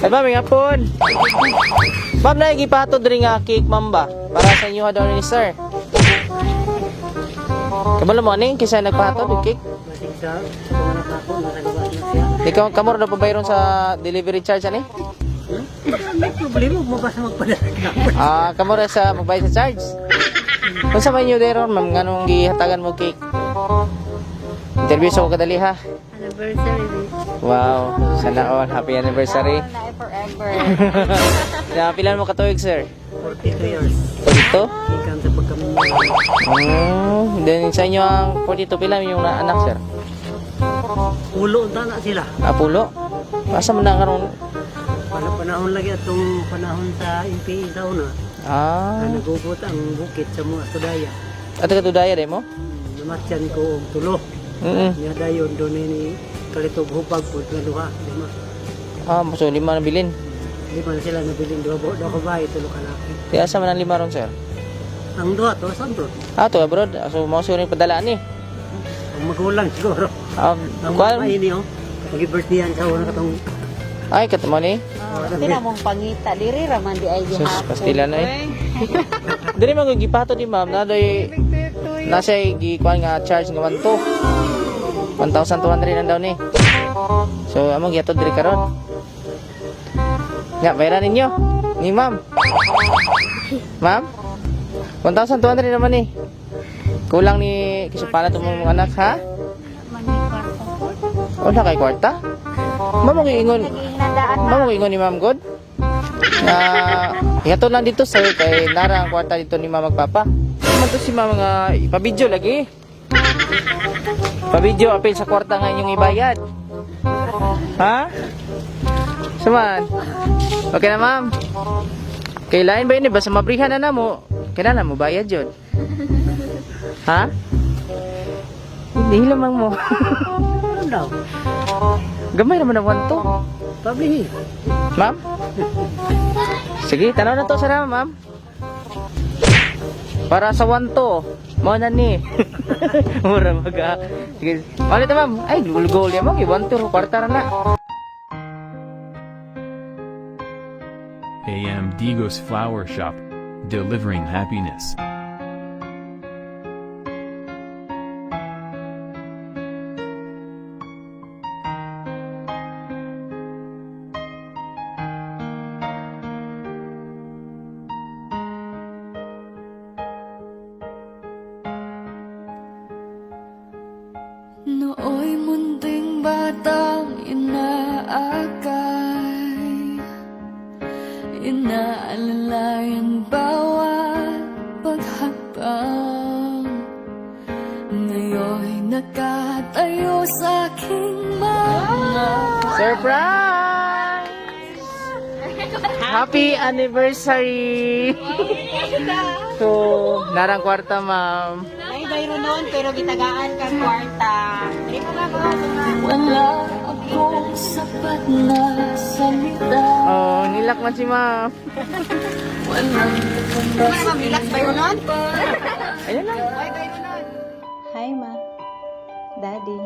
Ay ba, may hapon. Ma'am, naigipato diri nga cake, ma'am ba? Para sa inyo daw ni sir. Kabalo mo aning kisa nagpato ng cake? Masigsa, kumanak ako, nasa gawas na siya. Ikaw kamor na pabayron sa delivery charge ani? May problema, mabasa magpadala na ako. Kamor sa magbayad sa charge. Kung sa man nyo deron, ma'am, nganong gihatagan mo cake? Interview sa ko kadali ha. Anniversary. Wow, sana all happy anniversary. Na forever. Pilan mo katuig, sir? 42 years. 42? Ikan sa pagkamuha. Then sa inyo ang 42 pila yung anak, sir? Ulo ang tana sila. Pulo? Asa man na karon? Panahon lagi atong panahon sa MPI daw na. Nagugot ang bukit sa mga tudaya. At katudaya de mo? Namatyan ko og tulo. Niya dayon doon ni kalitog hupag po na duha. Lima. So 5 na bilin. Lima na sila nabiling duha ka bahay, tulo ka laki. Kaya asa man ang 5 ron, sir? Ang duha to, saan bro? To abroad. So mao sure yung padalaan ni. Ang magulang siguro. Ang Kuan? mga ini oh. Pag-birthday yan sa una katong Ay, katamo ni. Sila mong pangita. Diri raman di ay Sus, gihapon. pastila na eh. Dili man ko gipato ni ma'am, naday nasa gikuan nga charge nga 1,200 ang daw ni. So among giatod diri karon. Nga bayaran ninyo ni ma'am. Ma'am? 1,200 naman ni. Kulang ni kisupala to mong anak ha? Wala kay kwarta? Ma'am mo ingon. Ma'am mo ingon ni Ma'am God. Ihatod lang dito sir kay nara ang kwarta dito ni Ma'am magpapa. Naman to si Ma'am nga ipabidyo lagi. Pabidyo apil sa kwarta nga inyong ibayad. Ha? Suman. Okay na Ma'am. Kailain ba ini basta mabrihan na mo? Kailangan mo bayad jud. Ha? Hindi lamang mo. ano daw? Gamay naman ang 1,200. Pablihi. Ma'am? Sige, tanaw na to sa ma'am. Para sa 1,200. Mo na ni. Mura maga. Sige. Malit ma'am. Ay, gulgol ya mo. 1,200 kwarta na. AM Digos Flower Shop. Delivering happiness. Nooy munting batang inaakay, inaalalayan bawat paghakbang. Ngayon'y nakatayo sa aking mga Surprise! Happy anniversary! So, narang kwarta ma'am. Ay, dayro noon, pero gitagaan ka kwarta. Dili mo nga wala akong sapat na salita. Oh, nilak man si ma'am. Walang Para mamilak dayro noon. Ayun lang. Ay, dayro noon. Hi, Ma. Daddy.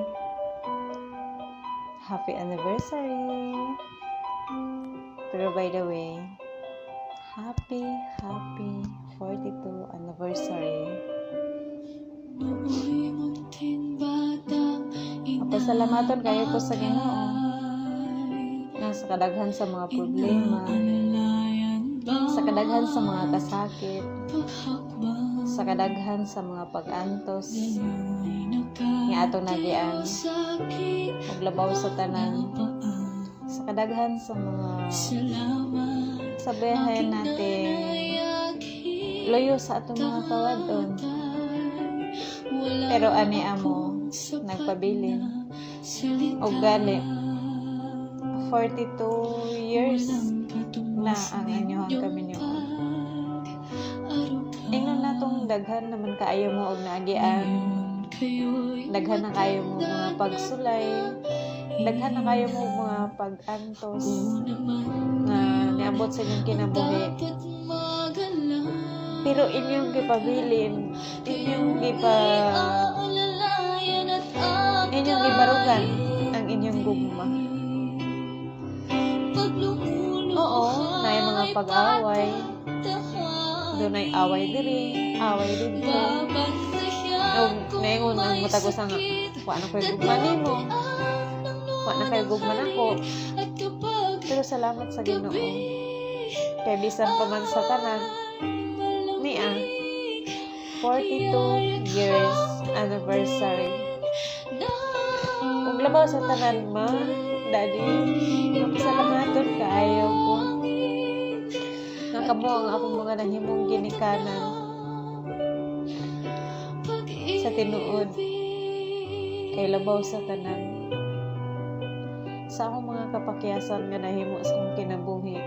Happy anniversary. Pero by the way, happy 42 anniversary. Pasalamatan kayo ko sa Ginoo. Sa kadaghan sa mga problema, sa kadaghan sa mga kasakit, sa kadaghan sa mga pag-antos nga atong nagian, maglabaw sa tanan, sa kadaghan sa mga sabihin natin loyo sa atong mga kawadon, pero ani amo nagpabilin og gali 42 years na ang inyong kaminyoon. Ingnon natong daghan naman kaayo mo og naagian, daghan na kayo mo mga pagsulay, daghan na kayo mo mga pag-antos nga niabot sa inyong kinabuhi, pero inyong gipabilin, inyong gibarugan ang inyong gugma. Oo, na mga pag-away. Doon ay away diri, away dito. Ngayon, ang matagos ang wa na kayo gugman nimo. Wa na kayo gugman ako. Pero salamat sa Ginoo. Kay bisan pa man sa tanan, niya, 42 years anniversary. Ug labaw sa tanan ma, Daddy, mapasalamaton kaayo ko. Nakamo ang akong mga nahimong ginikanan sa tinuod kay labaw sa tanan. Sa akong mga kapakyasan nga nahimo sa akong kinabuhi,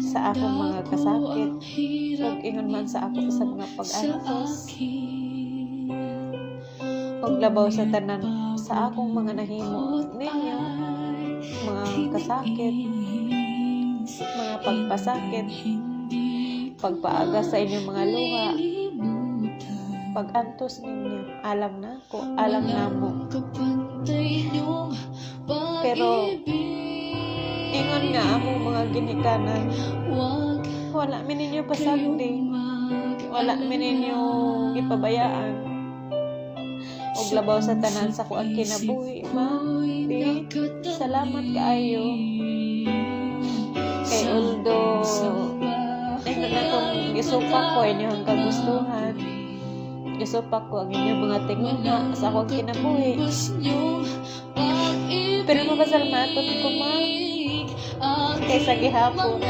sa akong mga kasakit, ug ingon man sa ako sa mga pag-antos, ug labaw sa tanan sa akong mga nahimo ninyo, mga kasakit, mga pagpasakit, pagpaaga sa inyong mga luha, pag-antos ninyo, alam na ko, alam na mo. Pero ingon nga among mga ginikanan, wala mi ninyo pasagdi, wala mi ninyo gipabayaan. Og labaw sa tanan sa kuang kinabuhi, ma, di, salamat kaayo. Kay although ito na itong isupak ko inyong kagustuhan, isupak ko ang inyong mga tinguna sa akong kinabuhi, pero mapasalmaton ko, ma, kaysa gihapon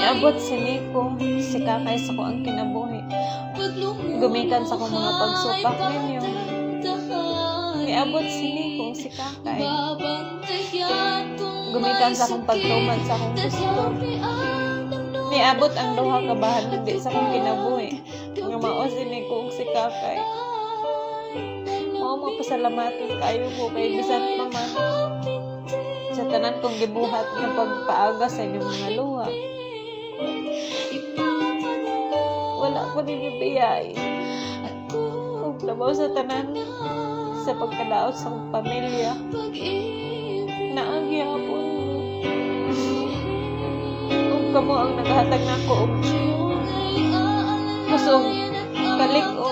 niabot si Nico, si Kakay sa kuang kinabuhi, gumikan sa akong mga pagsupak ninyo. Niabot si Nico, si Kakay, gumikan sa akong pagtuman sa akong gusto. Niabot ang duha ka bahalandi sa akong kinabuhi, nga mao si Nico, si Kakay. Mao mapasalamaton kayo ko kay bisan pa man sa tanan kong gibuhat nga pagpaaga sa inyong mga luha. Wala ko ninyo biyay. Kung labaw sa tanan sa pagkadaot sa akong pamilya, naagyapon mo. Kung kamo ang naghatag na ko og kusog kalig-o,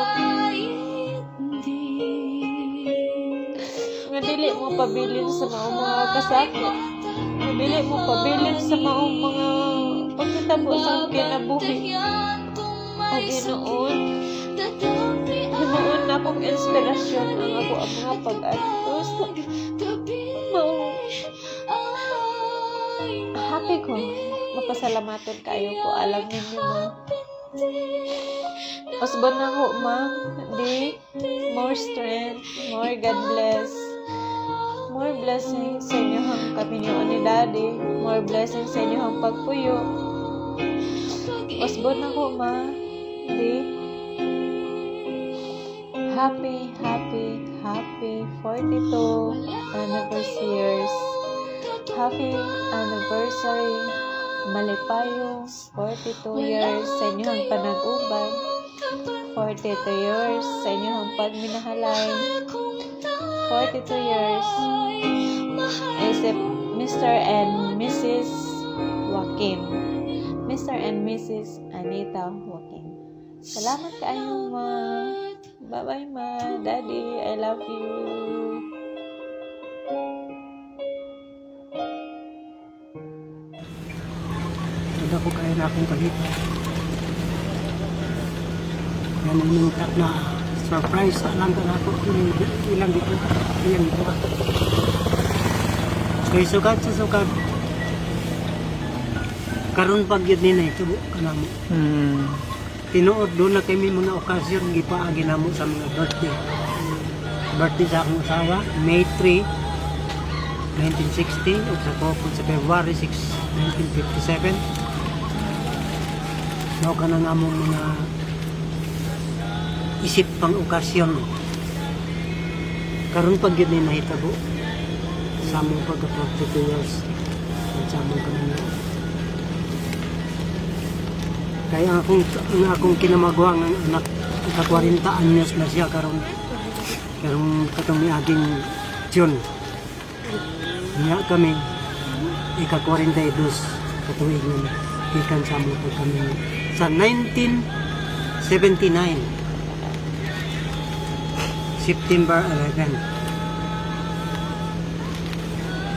nga dili mo pabilin sa maong mga kasakit, nga dili mo pabilin sa maong mga pagkitabo sa kinabuhi. O Ginoon, himuon na akong inspirasyon ang ako ang mga pag-antos. Maong happy ko, mapasalamaton kayo ko, alam ninyo, ma. Pasban na ko, ma, di, more strength, more God bless, more blessings sa inyong kaminyoan ni Daddy, more blessings sa inyong pagpuyo. Pasban na ko, ma, di, happy 42 anniversaries. Happy anniversary, malipayong 42 years sa inyong panag-uban, 42 years sa inyong pagminahalay, 42 years isip Mr. and Mrs. Joaquin, Mr. and Mrs. Anita Joaquin. Salamat kaayo, ma. Bye-bye, ma. Daddy, I love you. Ito ko kaya na akong kalita. Yan yung tat na surprise. Alam ka na ako. Ilang dito. Kaya sukat sa sukat. Karon pag yun nila ito ka na mo. Tinuod doon na kami mga okasyon gipaagi na mo sa mga birthday. Birthday sa akong asawa, May 3, 1960, o sa kopon sa February 6, 1957. No ka na nga mo mga isip pang okasyon. Karon pag yun na hitabo sa among pagka 42 years sa among kanina. Kaya ang akong kinamagwa ng anak, ka 40 anyos na siya karon katong niaging June. Nga kami, ika-42 katuig na ikan sa mo kami sa 1979 September 11.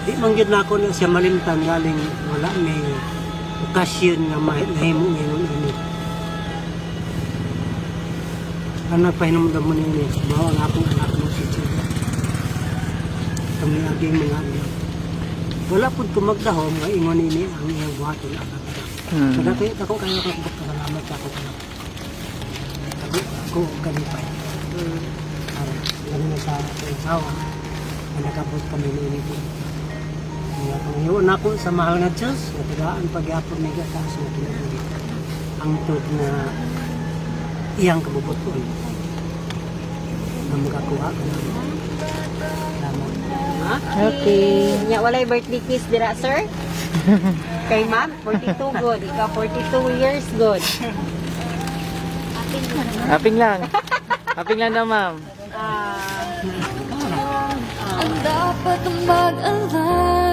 Di mangyod na ako na siya malimtan galing wala may okasyon nga mahimo ngayon ini. Ang nagpahinumdam mo nini, bawa ang akong anak mo si Chida. Kami aging mga anak. Wala po kumagdahom nga ingon ini ang iyang buhaton anak. Kada kayo ako kayo salamat sa ako kana. Ako kanipay. Lalo na sa asawa. Nagabot kami ni ini. Ngayon ako sa mahal na Diyos, natagaan pagyapon ni Gataas na pinaguli. Ang tod na iyang kabubuton na makakuha ka namin. Salamat. Okay. Nya walay birthday kiss dira, sir? Kay ma'am, 42 good. Ikaw 42 years good. Haping lang. Haping lang na, ma'am. Ang dapat mag-alala